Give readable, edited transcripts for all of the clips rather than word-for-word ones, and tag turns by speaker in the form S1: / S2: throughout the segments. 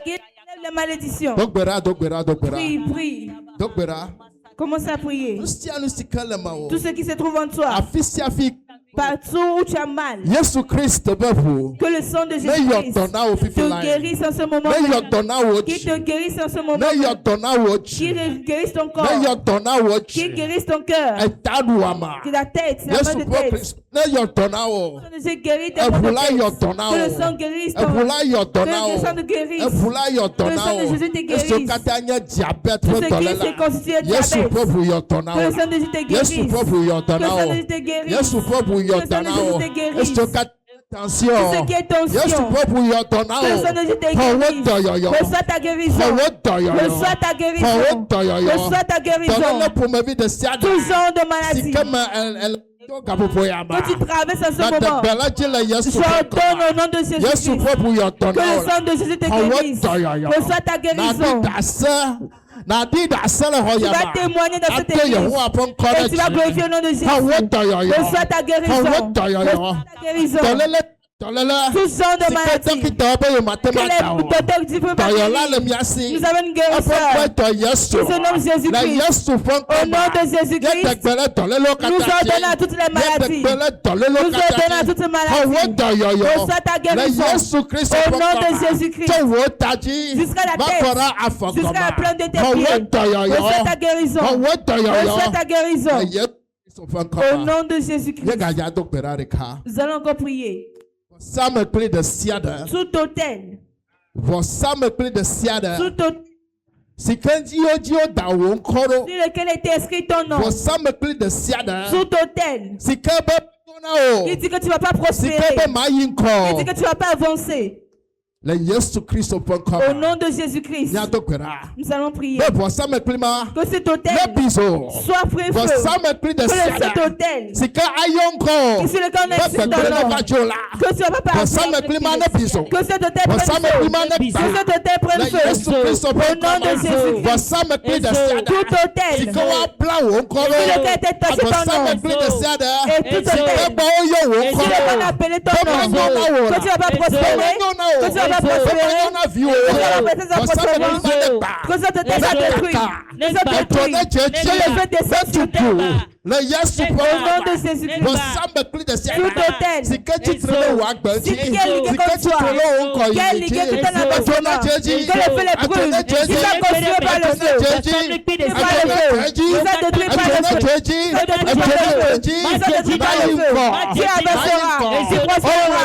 S1: Qu'il enlève les malédictions.
S2: Dogbera.
S1: Prie, prie.
S2: Dogbera.
S1: Commence à prier.
S2: Tout
S1: Tout ce qui se trouve en toi, partout où tu as mal,
S2: Yesu Christ bebu.
S1: que le sang de Jésus-Christ te guérisse en ce moment. Qu'il te guérisse en ce moment. Qu'il guérisse ton corps. Qu'il guérisse ton cœur. Que la tête, la main de tête. Que Jésus guérisse tes mains de tête. Que le sang guérisse ton corps. Que le sang te guérisse. Que le sang de Jésus te guérisse. Tout ce qui s'est constitué de diabète. Que le sang de Jésus te guérisse. Que le sang de Jésus te guérisse.
S2: Attention.
S1: Tout ce qui est tension. Que le sang de Jésus te guérisse. Reçois ta guérison. Reçois ta guérison. Reçois ta guérison. Tout genre de maladie que tu traverses en ce moment, j'ordonne au nom de Jésus-Christ que le sang de Jésus te guérisse. Reçois ta guérison. Tu vas témoigner dans cette église et tu vas glorifier au nom de Jésus. Reçois ta guérison. Reçois ta guérison. Tout genre de maladie que les docteurs disent pas guérir. Nous avons une guérisseur qui se nomme Jésus-Christ. Au nom de Jésus-Christ, nous ordonnons à toutes les maladies. Nous ordonnons à toutes les maladies. Reçois ta guérison. Au nom de Jésus-Christ. Jusqu'à la tête. Jusqu'à la plante de tes pieds. Reçois ta guérison. Reçois ta guérison. Au nom de Jésus-Christ. Nous allons encore prier. Tout hôtel. Tout hôtel. Sur lequel était inscrit ton nom. Tout hôtel. Il dit que tu ne vas pas prospérer. Il dit que tu ne vas pas avancer. Au nom de Jésus-Christ, nous allons prier que cet hôtel soit frais feu. Que cet hôtel qui sur lequel on est inscrit ton nom, que tu ne vas pas passer. Que cet hôtel prenne feu. Que cet hôtel prenne feu. Au nom de Jésus-Christ, tout hôtel sur lequel était taché ton nom et tout hôtel sur lequel on a appelé ton nom, que tu ne vas pas prospérer, que tu ne vas pas prospérer, que ça te détruit, nous sommes détruits, que le feu descend sur terre. Au nom de Jésus-Christ, tout hôtel, si qui est ligué contre toi, qui est ligué qui t'en a que le feu les brûle, qui sont consumés par le feu, qui sont détruits par le feu, qui sont détruits par le feu, qui avancera, qui prospérera,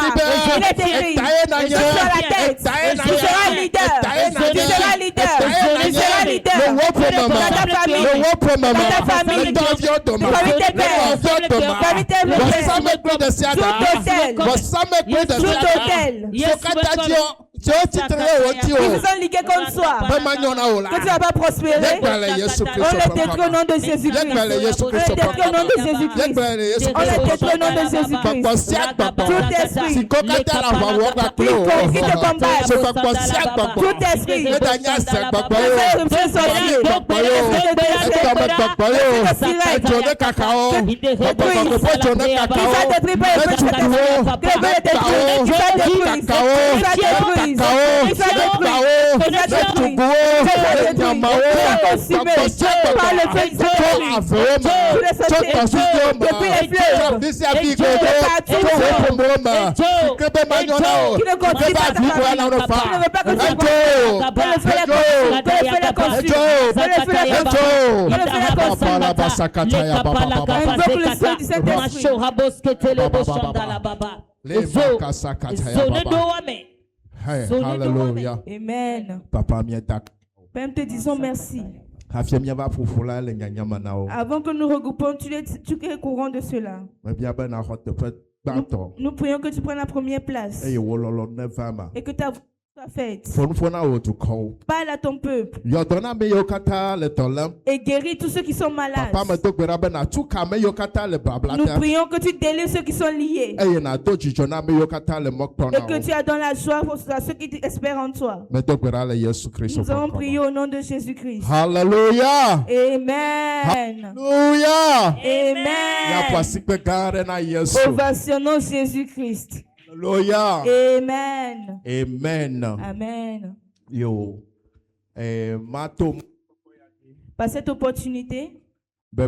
S1: il est écrit, il sera la tête, il sera leader, il sera leader, il sera leader, dans ta famille, parmi tes pères, parmi tes frères, tout hôtel, ils vous ont ligué contre soi, que tu ne vas pas prospérer. On les détruit au nom de Jésus-Christ. On les détruit au nom de Jésus-Christ. On les détruit au nom de Jésus-Christ. Tout esprit qui te combat, tout esprit
S2: Hallelujah.
S1: Amen.
S2: Papa,
S1: Père, nous te disons merci. Avant que nous regroupons tous les courants de cela, nous prions que tu prennes la première place et que ta voix soit faite. Parle à ton peuple et guéris tous ceux qui sont malades. Nous prions que tu délivres ceux qui sont liés et que tu as dans la joie pour ceux qui espèrent en toi. Nous avons prié au nom de Jésus-Christ.
S2: Hallelujah.
S1: Amen.
S2: Hallelujah.
S1: Amen. Ovationnons Jésus-Christ.
S2: Hallelujah.
S1: Amen.
S2: Amen.
S1: Amen.
S2: Yo.
S1: Par cette opportunité, je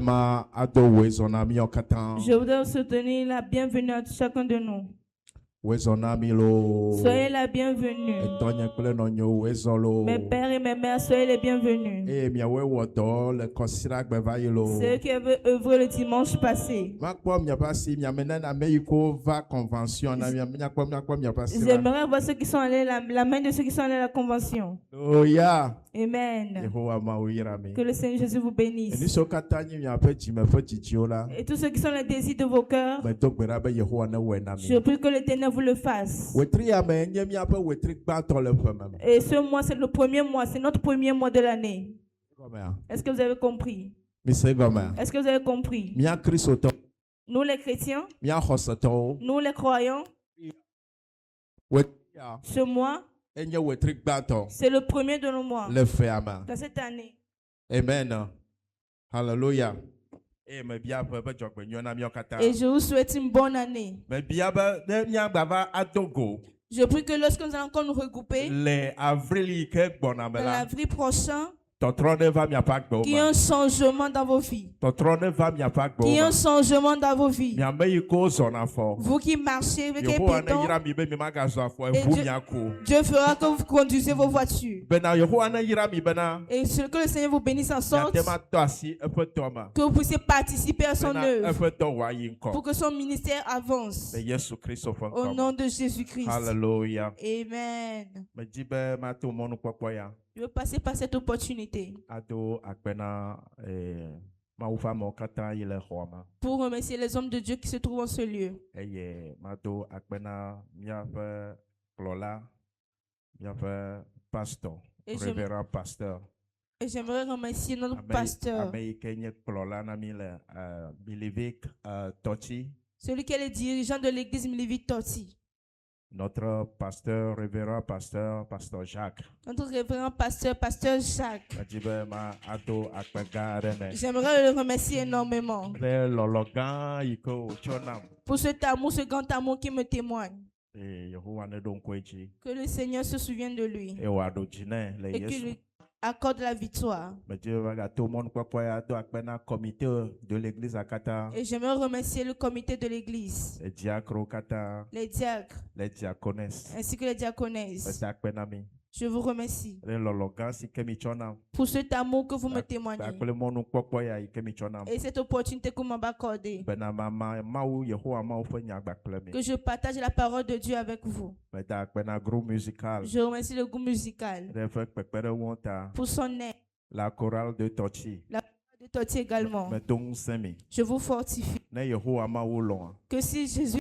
S1: voudrais soutenir la bienvenue à chacun de nous. Soyez la bienvenue. Mes pères et mes mères, soyez les bienvenus. Ceux qui avaient œuvré le dimanche passé. J'aimerais voir ceux qui sont allés, la main de ceux qui sont allés à la convention.
S2: Oh yeah.
S1: Amen. Que le Seigneur Jésus vous bénisse. Et tous ceux qui sont les désirs de vos cœurs, je prie que l'Éternel vous le fasse. Et ce mois, c'est le premier mois, c'est notre premier mois de l'année. Est-ce que vous avez compris? Est-ce que vous avez compris? Nous les chrétiens, nous les croyants, ce mois, c'est le premier de nos mois dans cette année.
S2: Amen. Hallelujah.
S1: Et je vous souhaite une bonne année. Je prie que lorsque nous allons encore nous regrouper, dans l'avril prochain, qu'il y ait un changement dans vos vies. Qu'il y ait un changement dans vos vies. Vous qui marchez, vous qui êtes pétants, Dieu fera que vous conduisez vos voitures. Et que le Seigneur vous bénisse en sorte que vous puissiez participer à son œuvre, pour que son ministère avance. Au nom de Jésus-Christ.
S2: Alléluia.
S1: Amen. Je veux passer par cette opportunité pour remercier les hommes de Dieu qui se trouvent en ce lieu. Et j'aimerais remercier notre pasteur, celui qui est le dirigeant de l'église Milivic Toti.
S2: Notre pasteur, révérend pasteur, pasteur Jacques.
S1: Notre révérend pasteur, pasteur Jacques. J'aimerais le remercier énormément pour cet amour, ce grand amour qui me témoigne. Que le Seigneur se souvienne de lui et qu'il lui accorde la victoire. Et j'aimerais remercier le comité de l'église, les diacres, ainsi que les diaconesses. Je vous remercie pour cet amour que vous me témoignez et cette opportunité que vous m'avez accordée, que je partage la parole de Dieu avec vous. Je remercie le groupe musical pour son aide,
S2: la chorale de Toti.
S1: La chorale de Toti également. Je vous fortifie que si Jésus,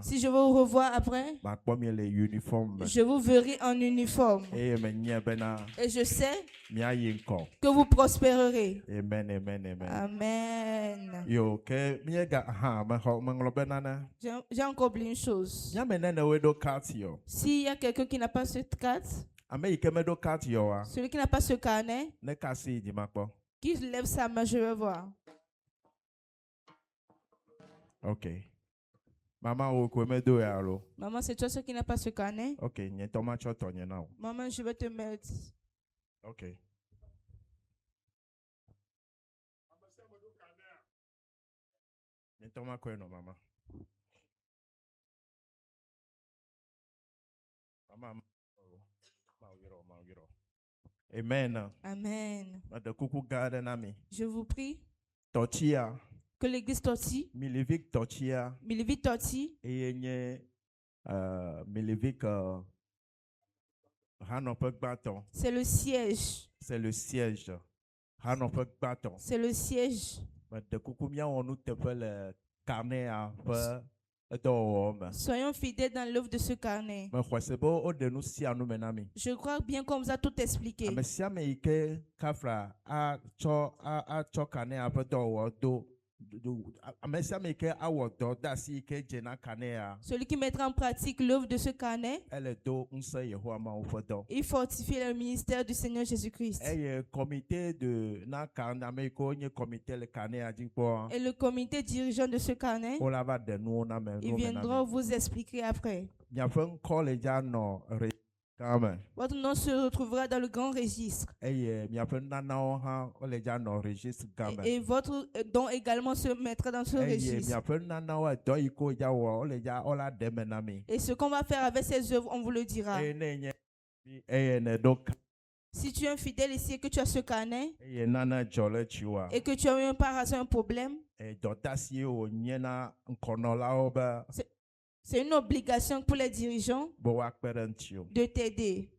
S1: si je vous revois après, je vous verrai en uniforme. Et je sais que vous prospérerez.
S2: Amen, amen, amen.
S1: Amen. J'ai encore oublié une chose. S'il y a quelqu'un qui n'a pas cette carte, celui qui n'a pas ce carnet, qui lève sa main, je vais voir.
S2: Ok.
S1: Maman, c'est toi ceux qui n'a pas ce carnet?
S2: Ok.
S1: Maman, je vais te mettre.
S2: Ok. Amen.
S1: Amen. Je vous prie que l'église Toti,
S2: Milivic
S1: Toti, c'est le siège.
S2: C'est le siège.
S1: C'est le siège. Soyons fidèles dans l'œuvre de ce carnet. Je crois bien qu'on vous a tout expliqué. Celui qui mettra en pratique l'œuvre de ce carnet, il fortifie le ministère du Seigneur Jésus-Christ. Et le comité dirigeant de ce carnet, il viendra vous expliquer après.
S2: Amen.
S1: Votre nom se retrouvera dans le grand registre. Et votre don également se mettra dans ce registre. Et ce qu'on va faire avec ces œuvres, on vous le dira. Si tu es un fidèle ici et que tu as ce carnet et que tu as eu par hasard un problème, c'est une obligation pour les dirigeants de t'aider.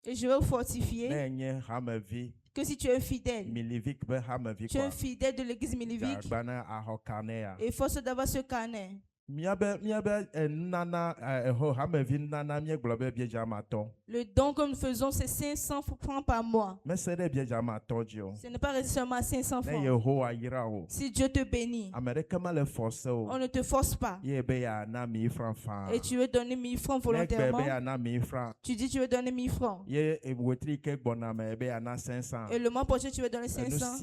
S1: Et je vais vous fortifier que si tu es un fidèle, tu es un fidèle de l'église Milivic, et il faut d'avoir ce carnet. Le don que nous faisons, c'est 500 francs par mois. Ce n'est pas seulement à 500 francs. Si Dieu te bénit, on ne te force pas. Et tu veux donner 1000 francs volontairement. Tu dis tu veux donner 1000 francs. Et le mois prochain, tu veux donner 500.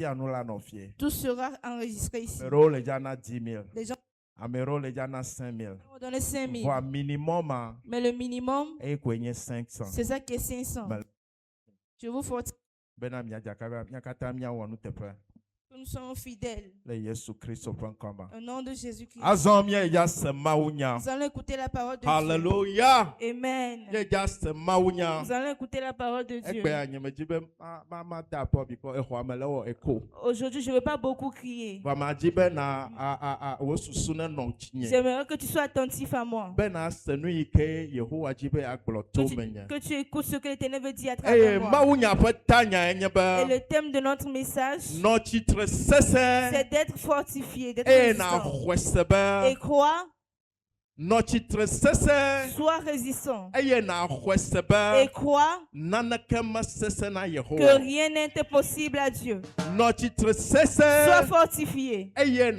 S1: Tout sera enregistré ici. Les gens
S2: Amero les gens 5000.
S1: On donne 5000.
S2: Voire minimum.
S1: Mais le minimum,
S2: c'est 500.
S1: C'est ça qui est 500. Je vous fortifie. Nous sommes fidèles. Au nom de Jésus-Christ. Nous allons écouter la parole de Dieu.
S2: Alléluia.
S1: Amen. Nous allons écouter la parole de Dieu. Aujourd'hui, je ne veux pas beaucoup crier. J'aimerais que tu sois attentif à moi. Que tu écoutes ce que l'Éternel veut dire à travers moi. Et le thème de notre message, c'est d'être fortifié, d'être résistant. Et croire. Sois résistant. Et crois que rien n'est impossible à Dieu. Sois fortifié. Et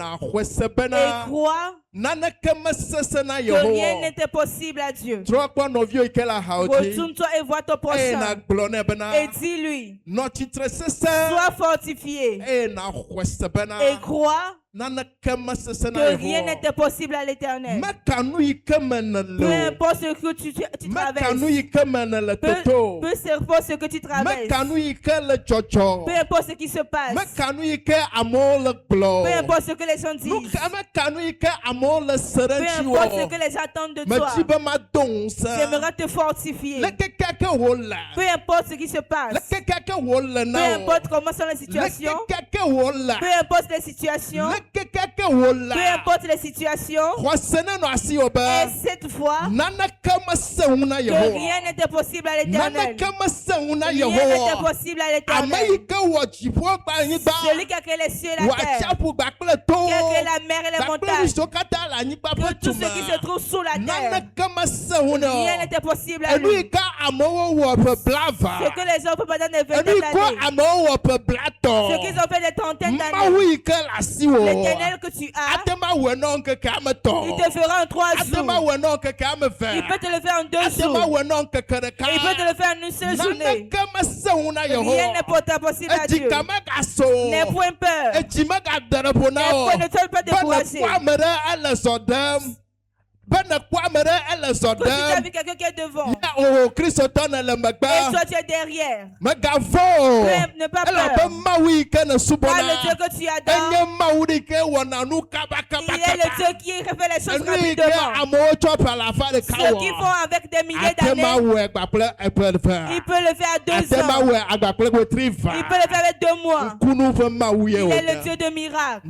S1: crois que rien n'est impossible à Dieu. Retourne-toi et vois ton prochain. Et dis-lui, sois fortifié. Et crois que rien n'est impossible à l'Éternel. Peu importe ce que tu traverses. Peu importe ce que tu traverses. Peu importe ce qui se passe. Peu importe ce que les gens disent. Peu importe ce que les gens attendent de toi. J'aimerais te fortifier. Peu importe ce qui se passe. Peu importe comment sont les situations. Peu importe les situations. Peu importe les situations. Et cette fois, que rien n'était possible à l'Éternel. Rien n'était possible à l'Éternel. Celui qui a créé les cieux et la terre. Qui a créé la mer et les montagnes. Que tout ce qui se trouve sous la terre. Rien n'était possible à lui. Ce que les gens peuvent pas dans des vingtaines d'années. Ce qu'ils ont fait des trentaines d'années. L'Éternel que tu as, il te fera en 3 jours. Il peut te le faire en 2 jours. Il peut te le faire en une seule journée. Rien n'est possible à Dieu. N'aie point peur. Ne sois pas découragé. Que tu as vu quelqu'un qui est devant. Et toi tu es derrière. Ne pas peur. Car le Dieu que tu adores, il est le Dieu qui fait les choses rapidement. Ceux qui font avec des milliers d'années, il peut le faire à 2 ans. Il peut le faire avec 2 mois. Il est le Dieu de miracles.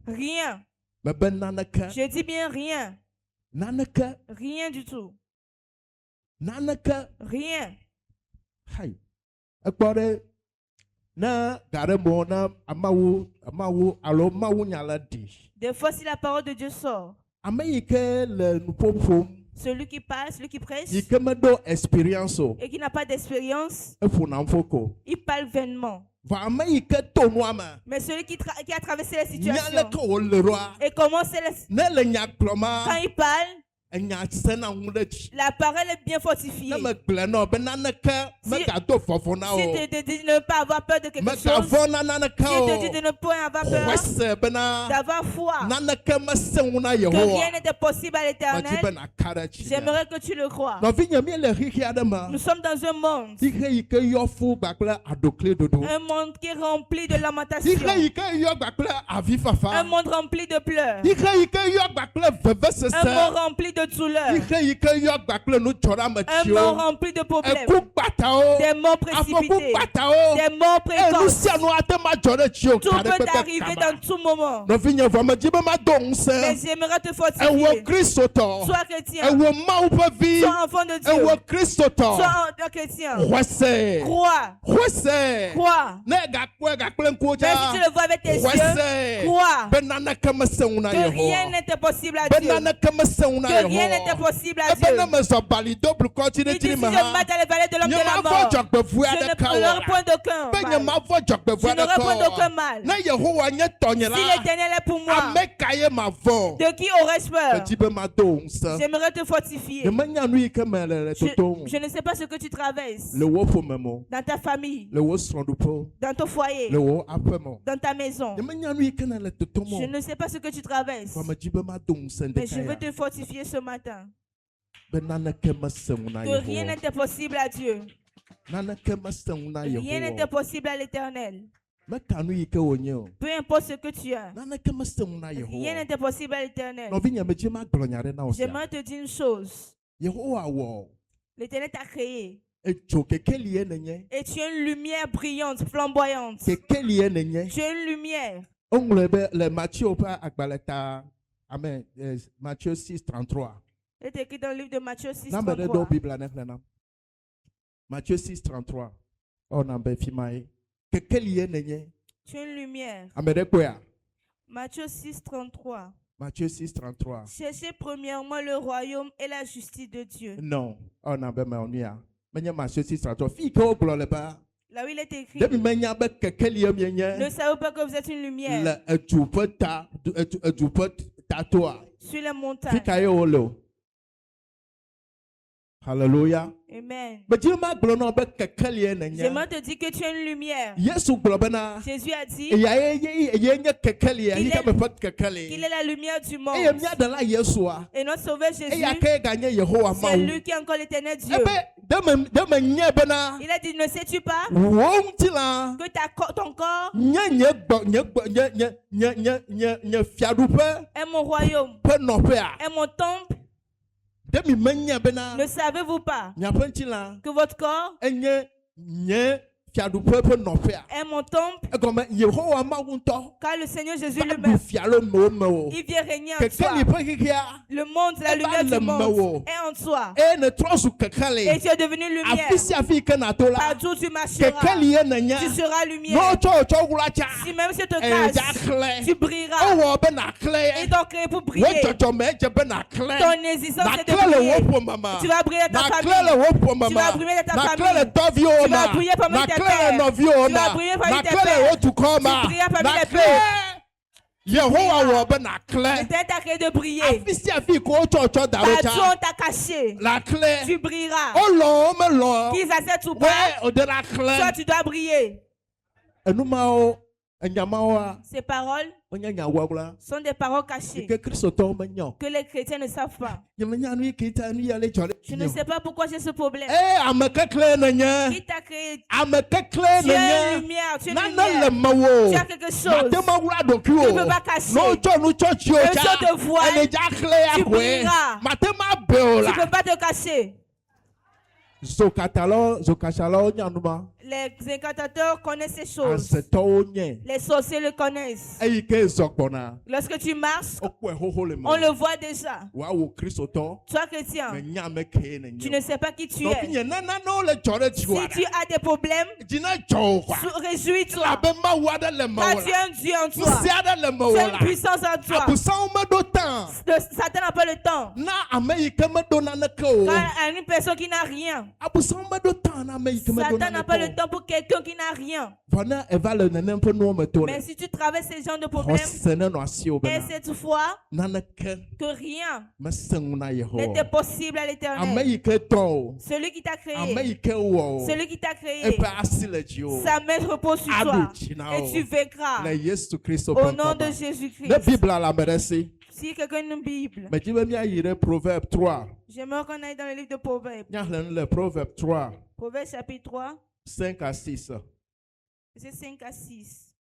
S1: Rien. Je dis bien rien. Rien du tout. Rien. Des fois, si la parole de Dieu sort, celui qui parle, celui qui prêche, et qui n'a pas d'expérience, il parle vainement. Mais celui qui a traversé les situations et commence quand il parle, La parole est bien fortifiée. Si tu te dis de ne pas avoir peur de quelque chose, si tu te dis de ne pas avoir peur, d'avoir foi, que rien n'était possible à l'Éternel, j'aimerais que tu le crois. Nous sommes dans un monde qui est rempli de lamentations, un monde rempli de pleurs, un monde rempli de douleur, un monde rempli de problèmes, des morts précipités, des morts précoces. Tout peut arriver dans tout moment. Mais j'aimerais te fortifier. Sois chrétien, sois enfant de Dieu, sois chrétien. Crois. Même si tu le vois avec tes yeux, crois que rien n'était possible à Dieu. Que rien n'était possible à Dieu. Il dit, si je m'attends à les vallées de l'homme de la mort, je ne prendrai point d'aucun mal. Je n'aurai point d'aucun mal. Si l'Éternel est pour moi, de qui aurais-je peur? J'aimerais te fortifier. Je ne sais pas ce que tu traverses dans ta famille, dans ton foyer, dans ta maison. Je ne sais pas ce que tu traverses, mais je veux te fortifier ce matin. Que rien n'était possible à Dieu. Rien n'était possible à l'Éternel. Peu importe ce que tu as, rien n'était possible à l'Éternel. J'aimerais te dire une chose. L'Éternel t'a créé. Et tu es une lumière brillante, flamboyante. Tu es une lumière.
S2: Amen. Matthieu 6, 33.
S1: C'est écrit dans le livre de Matthieu 6, 33.
S2: Matthieu 6, 33. Tu
S1: es une lumière. Matthieu 6, 33.
S2: Matthieu 6, 33.
S1: Cherchez premièrement le royaume et la justice de Dieu.
S2: Non. Matthieu 6, 33.
S1: Là où il est écrit, ne savez pas que vous êtes une lumière sur les montagnes.
S2: Hallelujah.
S1: Amen.
S2: J'aimerais
S1: te dire que tu es une lumière. Jésus a dit qu'il est la lumière du monde. Et notre Sauveur Jésus, c'est lui qui est encore l'Éternel Dieu. Il a dit, ne sais-tu pas que ton corps est mon royaume, est mon temple? Ne savez-vous pas que votre corps est mon temple, car le Seigneur Jésus lui-même, il vient régner en toi. Le monde, la lumière du monde est en toi. Et tu es devenu lumière. Partout où tu marcheras, tu seras lumière. Si même si tu te caches, tu brilleras. Ils t'ont créé pour briller. Ton existence est de briller. Tu vas briller dans ta famille. Tu vas briller dans ta famille. Tu vas briller parmi tes pères. Tu vas briller parmi tes pères. Tu brilleras parmi tes pères. L'Éternel t'a créé de briller. Partout on t'a caché, tu brilleras. Qu'ils acceptent ou pas, toi tu dois briller. Ces paroles sont des paroles cachées que les chrétiens ne savent pas. Je ne sais pas pourquoi j'ai ce problème. Qui t'a créé? Tu es une lumière, tu es une lumière. Tu as quelque chose. Tu ne peux pas cacher. Les gens te voient, tu brilleras. Tu ne peux pas te cacher. Les incantateurs connaissent ces choses. Les sorciers le connaissent. Lorsque tu marches, on le voit déjà. Toi chrétien, tu ne sais pas qui tu es. Si tu as des problèmes, réjouis-toi. Car tu as un Dieu en toi. Tu as une puissance en toi. Satan n'a pas le temps. Quand une personne qui n'a rien, Satan n'a pas le temps temps pour quelqu'un qui n'a rien. Mais si tu traverses ces genres de problèmes, et cette fois que rien n'était possible à l'Éternel. Celui qui t'a créé, celui qui t'a créé, sa main repose sur toi et tu vaincras au nom de Jésus-Christ. Si quelqu'un a une Bible, j'aimerais qu'on aille dans le livre de Proverbes.
S2: Proverbe 3.
S1: Proverbes chapitre 3.
S2: 5 à 6.
S1: C'est 5 à 6.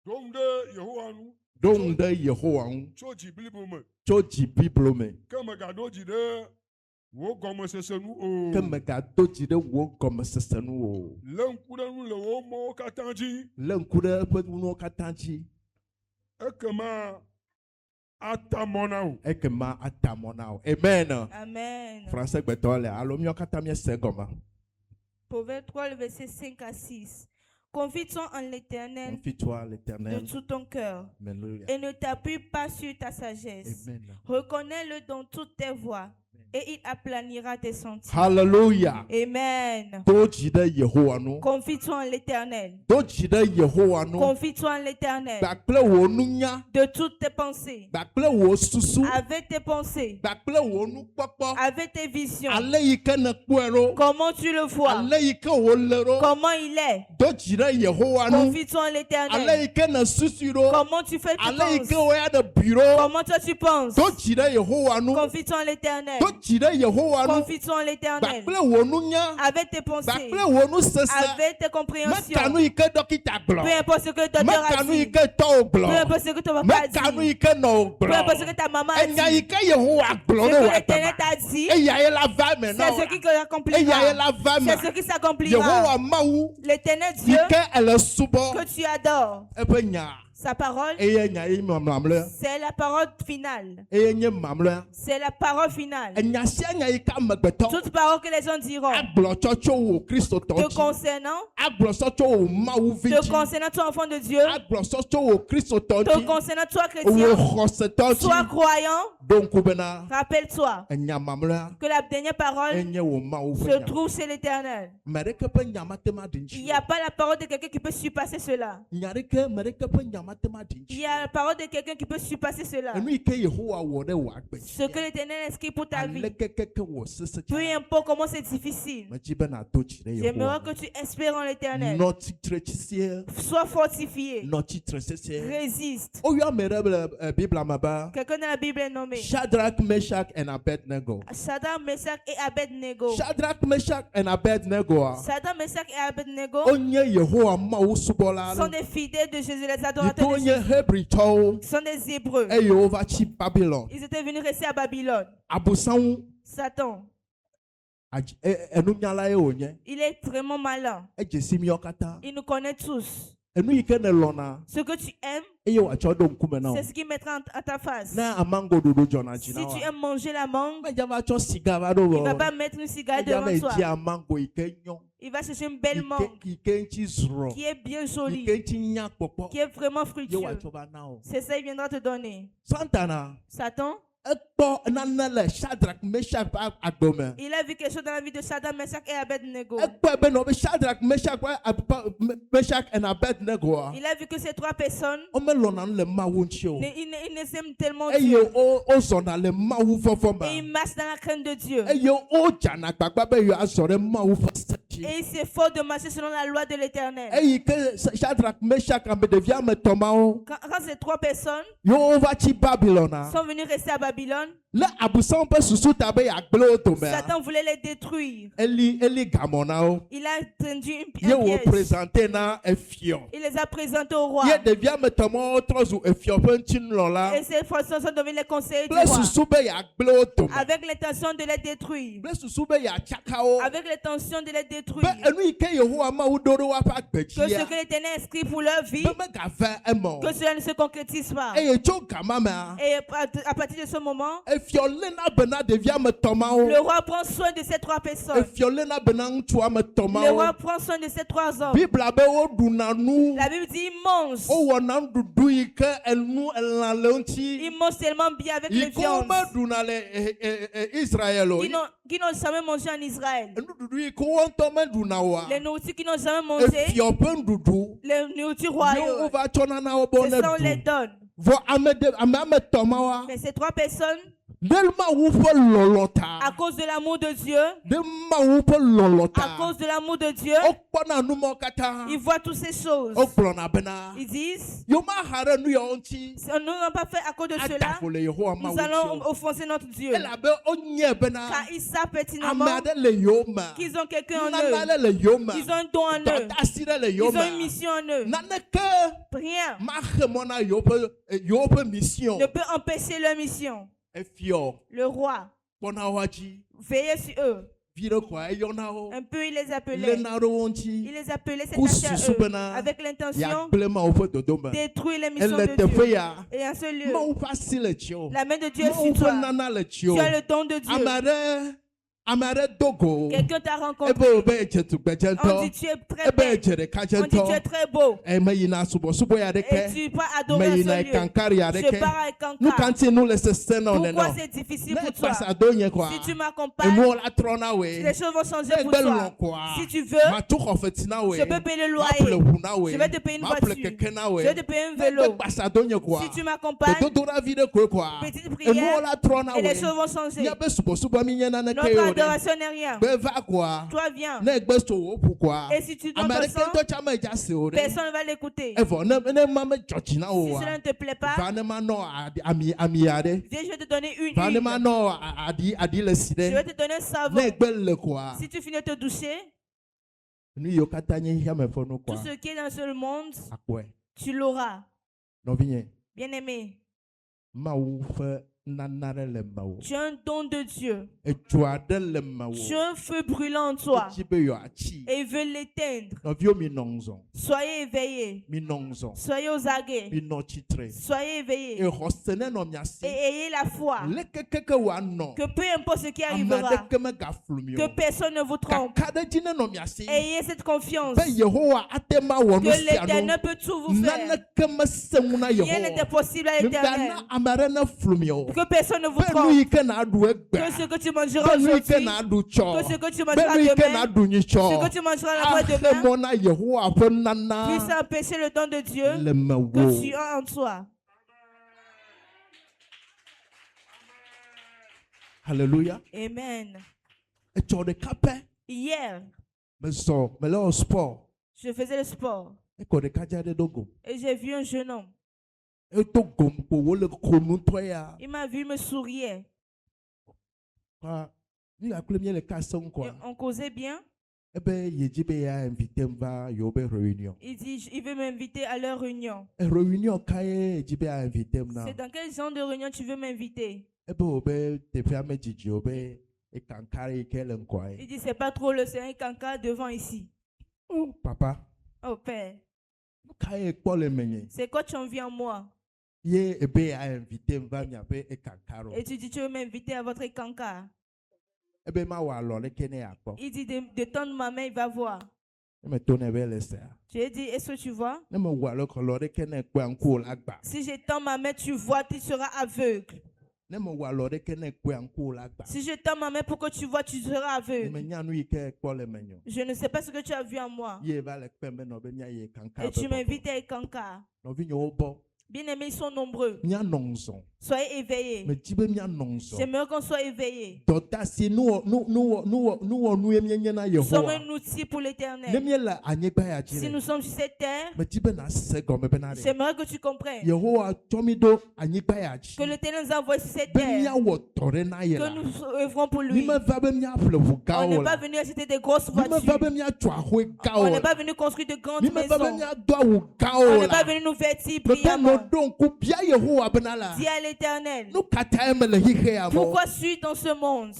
S2: Donc de Yehowa, Choji Biblome. Que me gâteau de wo comme ce senu. L'encoude peut nous catanchi. Et que ma atamonao. Amen.
S1: Amen.
S2: Français betole. Alomio katamia segoma.
S1: Proverbe 3, le verset 5 à 6. Confie-toi en l'Éternel de tout ton cœur et ne t'appuie pas sur ta sagesse. Reconnais-le dans toutes tes voies et il aplanira tes sentiers.
S2: Hallelujah.
S1: Amen. Confie-toi en l'Éternel. Confie-toi en l'Éternel de toutes tes pensées, avec tes pensées, avec tes visions. Comment tu le vois, comment il est. Confie-toi en l'Éternel. Comment tu fais tes penses, comment toi tu penses. Confie-toi en l'Éternel. Confie-toi en l'Éternel avec tes pensées, avec tes compréhensions. Peu importe ce que le docteur a dit, peu importe ce que ton papa a dit, peu importe ce que ta maman a dit, ce que l'Éternel t'a dit, c'est ce qui s'accomplira. C'est ce qui s'accomplira. L'Éternel Dieu que tu adores, sa parole, c'est la parole finale. C'est la parole finale. Toute parole que les gens diront te concernant, toi enfant de Dieu, te concernant toi chrétien, toi croyant, rappelle-toi que la dernière parole se trouve chez l'Éternel. Il n'y a pas la parole de quelqu'un qui peut surpasser cela. Il y a la parole de quelqu'un qui peut surpasser cela. Ce que l'Éternel inscrit pour ta vie, peu importe comment c'est difficile, j'aimerais que tu espères en l'Éternel. Sois fortifié. Résiste. Quelqu'un dans la Bible est nommé
S2: Shadrach, Meshach et Abednego.
S1: Shadrach, Meshach et Abednego.
S2: Shadrach, Meshach et Abednego.
S1: Shadrach, Meshach et Abednego
S2: sont
S1: des fidèles de Jésus, les adorateurs de Jésus. Sont des Hébreux. Ils étaient venus rester à Babylone. Satan, il est vraiment malin. Il nous connaît tous. Ce que tu aimes, c'est ce qui mettra à ta face. Si tu aimes manger la mangue, il ne va pas mettre une cigarette devant toi. Il va chercher une belle mangue qui est bien jolie, qui est vraiment fructueuse. C'est ça qu'il viendra te donner. Satan, il a vu quelque chose dans la vie de Shadrach, Meshach et Abednego. Il a vu que ces trois personnes, ils ne s'aiment tellement Dieu. Et ils marchent dans la crainte de Dieu. Et il s'efforce de marcher selon la loi de l'Éternel. Quand ces trois personnes sont venus rester à Babylone, Satan voulait les détruire. Il a tendu une pièce. Il les a présentés au roi. Et ces forces sont devenues les conseillers du roi, avec l'intention de les détruire. Avec l'intention de les détruire. Que ce que l'Éternel inscrit pour leur vie, que cela ne se concrétise pas. Et à partir de ce moment, Le roi prend soin de ces 3 personnes. Le roi prend soin de ces 3 hommes. La Bible dit ils mangent. Ils mangent tellement bien avec les viandes. Qui n'ont jamais mangé en Israël. Les nourritures qui n'ont jamais mangé. Les nourritures royales. Et ça on les donne. Mais ces 3 personnes, à cause de l'amour de Dieu, à cause de l'amour de Dieu, ils voient toutes ces choses. Ils disent, nous n'avons pas fait à cause de cela, nous allons offenser notre Dieu. Car ils savent pertinemment qu'ils ont quelqu'un en eux. Ils ont un don en eux. Ils ont une mission en eux. Rien ne peut empêcher leur mission. Le roi veillait sur eux. Un peu il les appelait. Il les appelait, c'est à eux, avec l'intention de détruire les missions de Dieu. Et en ce lieu, la main de Dieu est sur toi. Tu as le don de Dieu. Quelqu'un t'a rencontré. On dit tu es très belle. On dit tu es très beau. Et tu pars adorer à ce lieu. Je pars avec Kanka. Pourquoi c'est difficile pour toi? Si tu m'accompagnes, les choses vont changer pour toi. Si tu veux, je peux payer le loyer. Je vais te payer une voiture. Je vais te payer un vélo. Si tu m'accompagnes, petite prière, et les choses vont changer. Notre adoration n'est rien. Toi viens. Et si tu donnes ton sang, personne ne va l'écouter. Si cela ne te plaît pas, viens, je vais te donner une huile. Je vais te donner un savon. Si tu finis de te doucher, tout ce qui est dans ce monde, tu l'auras. Bien-aimé, tu as un don de Dieu. Tu as un feu brûlant en toi. Et il veut l'éteindre. Soyez éveillés. Soyez aux aguets. Soyez éveillés. Et ayez la foi. Que peu importe ce qui arrivera, que personne ne vous trompe. Ayez cette confiance que l'Éternel peut tout vous faire. Rien n'était possible à l'Éternel. Que personne ne vous trompe. Que ce que tu mangeras aujourd'hui, que ce que tu mangeras demain, ce que tu mangeras après-demain, puisse empêcher le don de Dieu que tu as en toi.
S2: Alléluia.
S1: Amen. Hier, je faisais le sport et j'ai vu un jeune homme. Il m'a vu, me souriait. Et on causait bien. Il dit, il veut m'inviter à leur réunion. C'est dans quel genre de réunion tu veux m'inviter? Il dit, c'est pas trop le Seigneur Kanka devant ici.
S2: Oh, papa.
S1: Oh, père. C'est quoi tu en viens en moi? Et tu dis, tu veux m'inviter à votre Kanka? Il dit, de tendre ma main, il va voir. Je lui ai dit, est-ce que tu vois? Si je tends ma main, tu vois, tu seras aveugle. Si je tends ma main pour que tu vois, tu seras aveugle. Je ne sais pas ce que tu as vu en moi. Et tu m'invites à Kanka. Bien-aimés, ils sont nombreux. Soyez éveillés. J'aimerais qu'on soit éveillés. Nous sommes un outil pour l'Éternel. Si nous sommes sur cette terre, j'aimerais que tu comprennes que l'Éternel nous envoie sur cette terre, que nous œuvrons pour lui. On n'est pas venu acheter des grosses voitures. On n'est pas venu construire de grandes maisons. On n'est pas venu nous vêtir brillamment. Dis à l'Éternel. Pourquoi suis-je dans ce monde?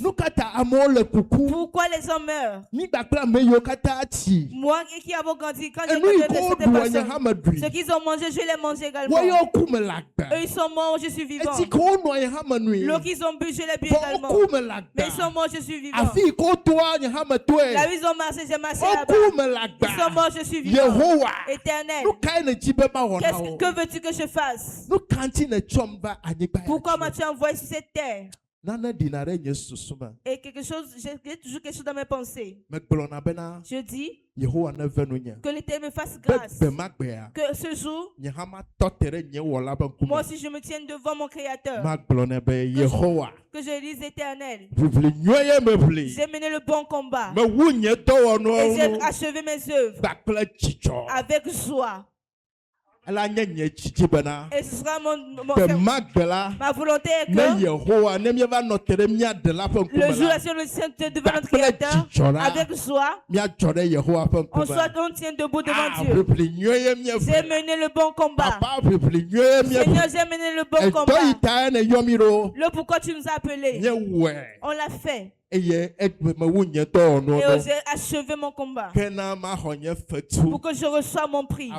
S1: Pourquoi les hommes meurent? Moi qui avons grandi, quand j'ai grandi avec cette personne, ceux qu'ils ont mangé, je les mange également. Eux, ils sont morts, je suis vivant. L'eau qu'ils ont bu, je l'ai bu également. Mais ils sont morts, je suis vivant. Là où ils ont marché, j'ai marché là-bas. Ils sont morts, je suis vivant. Éternel, que veux-tu que je fasse? Pourquoi m'as-tu envoyé sur cette terre? Et j'ai toujours quelque chose dans mes pensées. Je dis que l'Éternel me fasse grâce. Que ce jour, moi aussi je me tienne devant mon Créateur. Que je dise Éternel, j'ai mené le bon combat. Et j'ai achevé mes œuvres avec joie. Et ce sera ma volonté est que le jour où nous sommes devant notre Créateur avec joie, on tient debout devant Dieu. J'ai mené le bon combat. Seigneur, j'ai mené le bon combat. Le pourquoi tu nous as appelés, on l'a fait. Et j'ai achevé mon combat pour que je reçoive mon prix.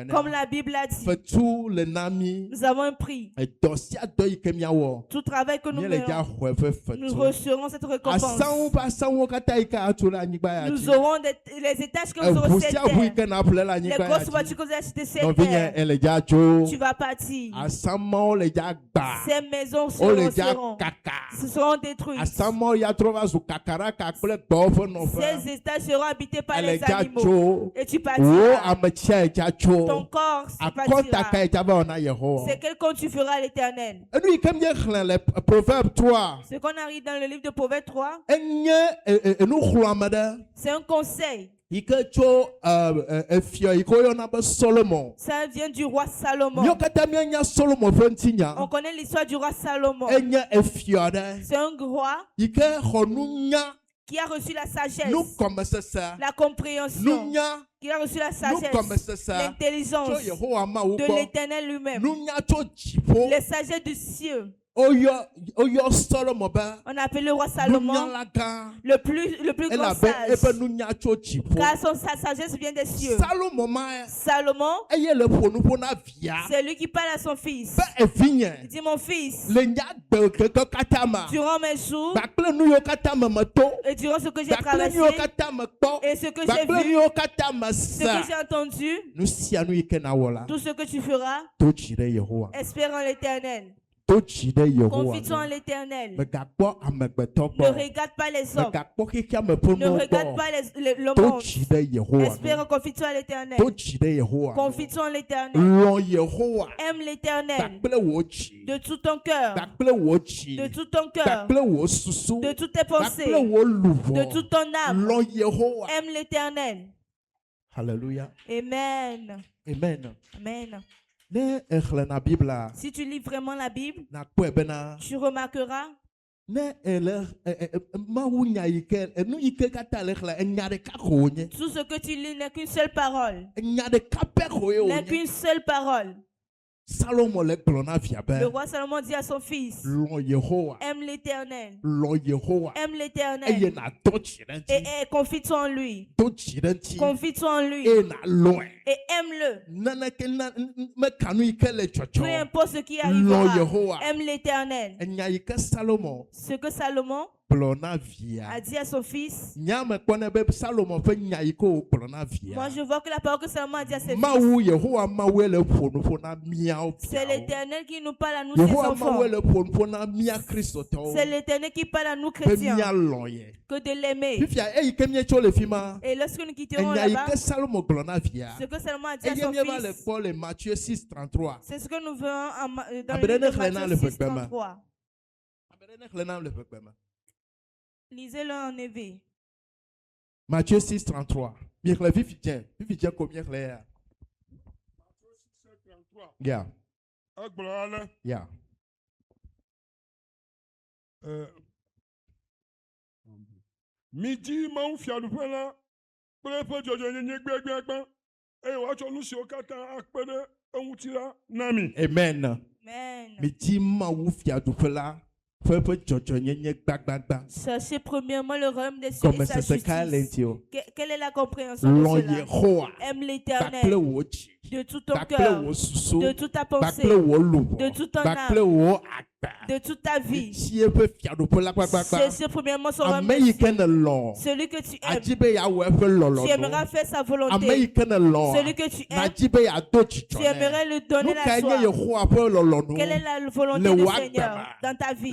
S1: Comme la Bible a dit, nous avons un prix. Tout travail que nous menons, nous recevrons cette récompense. Nous aurons les étages que nous aurons sur cette terre. Les grosses voitures que vous avez achetées sur cette terre. Tu vas partir. Ces maisons seront détruites. Ces états seront habités par les animaux. Et tu partiras. Ton corps partira. C'est quel compte tu feras à l'Éternel. Ce qu'on arrive dans le livre de Proverbes 3, c'est un conseil. Ça vient du roi Salomon. On connaît l'histoire du roi Salomon. C'est un roi qui a reçu la sagesse, la compréhension, qui a reçu la sagesse, l'intelligence de l'Éternel lui-même, les sagesses du ciel. On appelle le roi Salomon le plus grand sage, car sa sagesse vient des cieux. Salomon, c'est lui qui parle à son fils. Il dit, mon fils, durant mes jours et durant ce que j'ai traversé et ce que j'ai vu, ce que j'ai entendu, tout ce que tu feras, espère en l'Éternel. Confie-toi en l'Éternel. Ne regarde pas les hommes. Ne regarde pas le monde. Espère, confie-toi en l'Éternel. Confie-toi en l'Éternel. Aime l'Éternel de tout ton cœur, de tout ton cœur, de toutes tes pensées, de toute ton âme. Aime l'Éternel.
S2: Alléluia.
S1: Amen.
S2: Amen.
S1: Amen. Si tu lis vraiment la Bible, tu remarqueras tout ce que tu lis n'est qu'une seule parole. N'est qu'une seule parole. Le roi Salomon dit à son fils, aime l'Éternel. Aime l'Éternel. Et confie-toi en lui. Confie-toi en lui. Et aime-le. Peu importe ce qui arrivera. Aime l'Éternel. Ce que Salomon a dit à son fils. Moi je vois que la parole que Salomon a dit à ses fils, c'est l'Éternel qui nous parle à nous, ses enfants. C'est l'Éternel qui parle à nous chrétiens, que de l'aimer. Et lorsque nous quitterons là-bas, ce que Salomon a dit à son fils, c'est ce que nous verrons dans le livre de Matthieu 6:33. Lisez-le en éveil.
S2: Matthieu 6:33. Yeah. Yeah.
S3: Midi, ma ou fiadou pela, pour le jojo nye gbegbe
S2: Amen.
S1: Amen.
S3: Cherchez premièrement le royaume des cieux et sa justice. Quelle est la compréhension de cela? Aime l'Éternel de tout ton cœur, de toute ta pensée, de toute ton âme, de toute ta vie. Cherchez premièrement son royaume des cieux. Celui que tu aimes, tu aimeras faire sa volonté. Celui que tu aimes, tu aimerais lui donner la joie. Quelle est la volonté du Seigneur dans ta vie?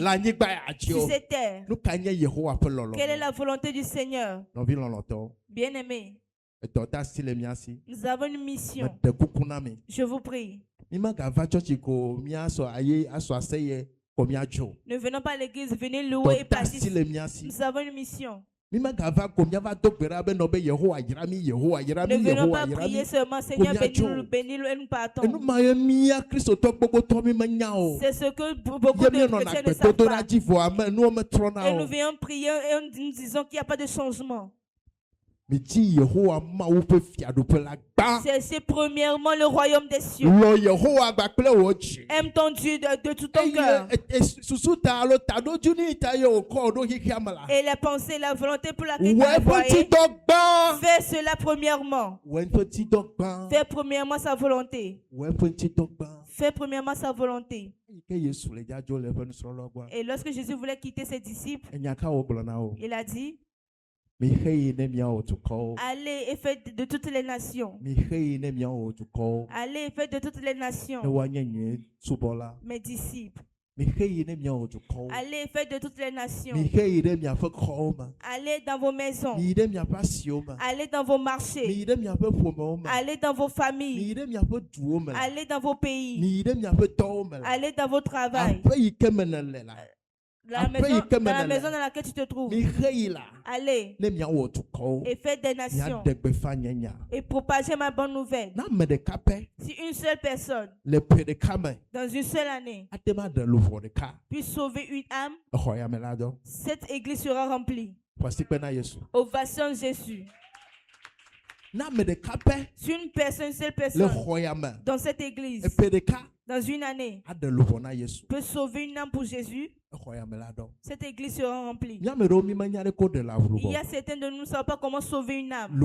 S3: Sur cette terre. Quelle est la volonté du Seigneur? Bien-aimé, nous avons une mission. Je vous prie. Ne venons pas à l'église, venez louer et participer. Nous avons une mission. Ne venons pas prier seulement, Seigneur, bénis-nous et nous partons. C'est ce que beaucoup de chrétiens ne savent pas. Et nous venons prier et nous disons qu'il n'y a pas de changement. Cherchez premièrement le royaume des cieux. Aime ton Dieu de tout ton cœur. Et la pensée, la volonté pour laquelle tu as voyé, fais cela premièrement. Fais premièrement sa volonté. Fais premièrement sa volonté. Et lorsque Jésus voulait quitter ses disciples, il a dit: allez et faites de toutes les nations. Allez et faites de toutes les nations mes disciples. Allez et faites de toutes les nations. Allez dans vos maisons. Allez dans vos marchés. Allez dans vos familles. Allez dans vos pays. Allez dans vos travails. Dans la maison dans laquelle tu te trouves. Allez et faites des nations et propagez ma bonne nouvelle. Si une seule personne dans une seule année puisse sauver une âme, cette église sera remplie. Ovation de Jésus. Si une personne, seule personne dans cette église dans une année peut sauver une âme pour Jésus, cette église sera remplie. Il y a certains de nous ne savent pas comment sauver une âme.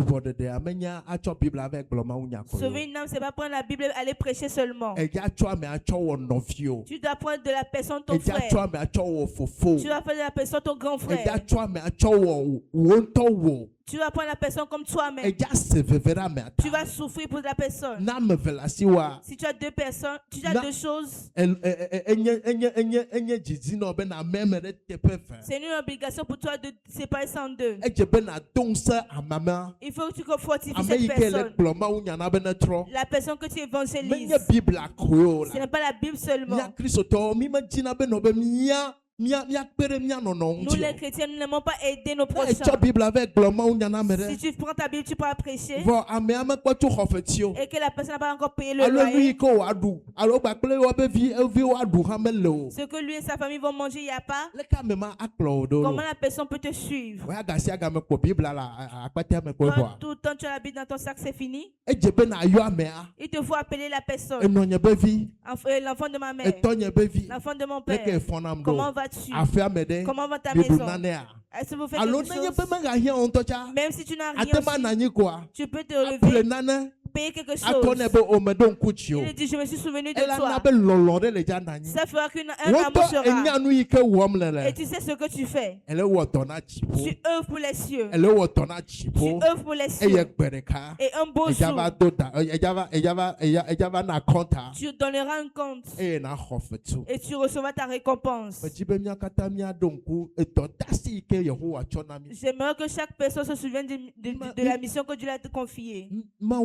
S3: Sauver une âme, c'est pas prendre la Bible et aller prêcher seulement. Tu dois prendre de la personne ton frère. Tu dois prendre de la personne ton grand frère. Tu vas prendre la personne comme toi-même. Tu vas souffrir pour la personne. Si tu as deux personnes, tu as deux choses. C'est une obligation pour toi de séparer ça en deux. Il faut que tu fortifies cette personne. La personne que tu évangélises. Ce n'est pas la Bible seulement. Nous les chrétiens, nous n'aimons pas aider nos prochains. Si tu prends ta Bible, tu pourras prêcher. Et que la personne n'a pas encore payé le loyer. Ce que lui et sa famille vont manger, il n'y a pas. Comment la personne peut te suivre? Quand tout le temps tu as la Bible dans ton sac, c'est fini. Il te faut appeler la personne. L'enfant de ma mère. L'enfant de mon père. Comment va-tu? Comment va ta maison? Est-ce que vous faites quelque chose? Même si tu n'as rien, tu peux te lever, payer quelque chose. Il dit: je me suis souvenu de toi. Ça fera qu'un amour sera. Et tu sais ce que tu fais. Tu œuvres pour les cieux. Tu œuvres pour les cieux. Et un beau jour, tu donneras un compte. Et tu recevras ta récompense. J'aimerais que chaque personne se souvienne de la mission que Dieu a confiée. On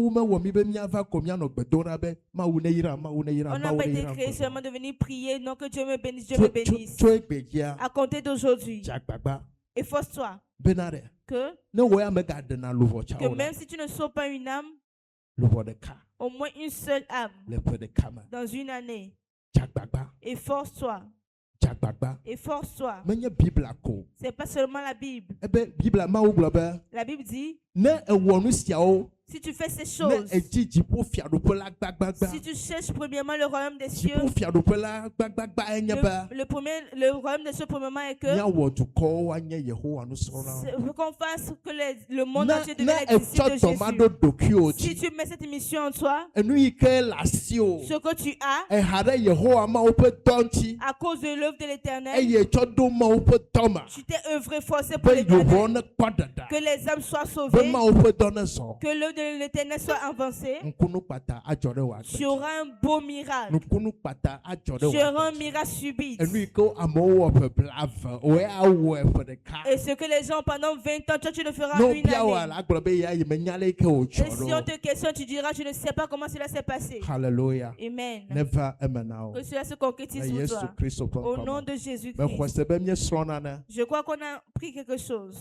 S3: n'a pas été créé seulement de venir prier, non, que Dieu me bénisse, Dieu me bénisse. À compter d'aujourd'hui, efforce-toi que même si tu ne sauves pas une âme, au moins une seule âme dans une année, efforce-toi. Efforce-toi. C'est pas seulement la Bible. La Bible dit: Si tu fais ces choses, si tu cherches premièrement le royaume des cieux, le royaume des cieux premièrement est que qu'on fasse que le monde entier devienne les disciples de Jésus. Si tu mets cette mission en toi, ce que tu as, à cause de l'œuvre de l'Éternel, tu t'es œuvré forcé pour l'Éternel, que les âmes soient sauvées, que l'œuvre de l'Éternel soit avancée, tu auras un beau miracle. Tu auras un miracle subit. Et ce que les gens pendant 20 ans, toi tu le feras en une année. Et si on te questionne, tu diras, je ne sais pas comment cela s'est passé.
S2: Hallelujah.
S3: Amen.
S2: Que
S3: cela se concrétise pour toi. Au nom de Jésus-Christ. Je crois qu'on a pris quelque chose.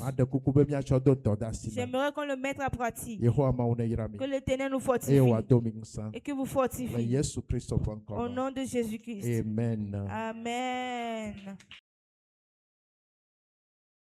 S3: J'aimerais qu'on le mette en pratique. Que l'Éternel nous fortifie. Et que vous fortifie. Au nom de Jésus-Christ.
S2: Amen.
S3: Amen.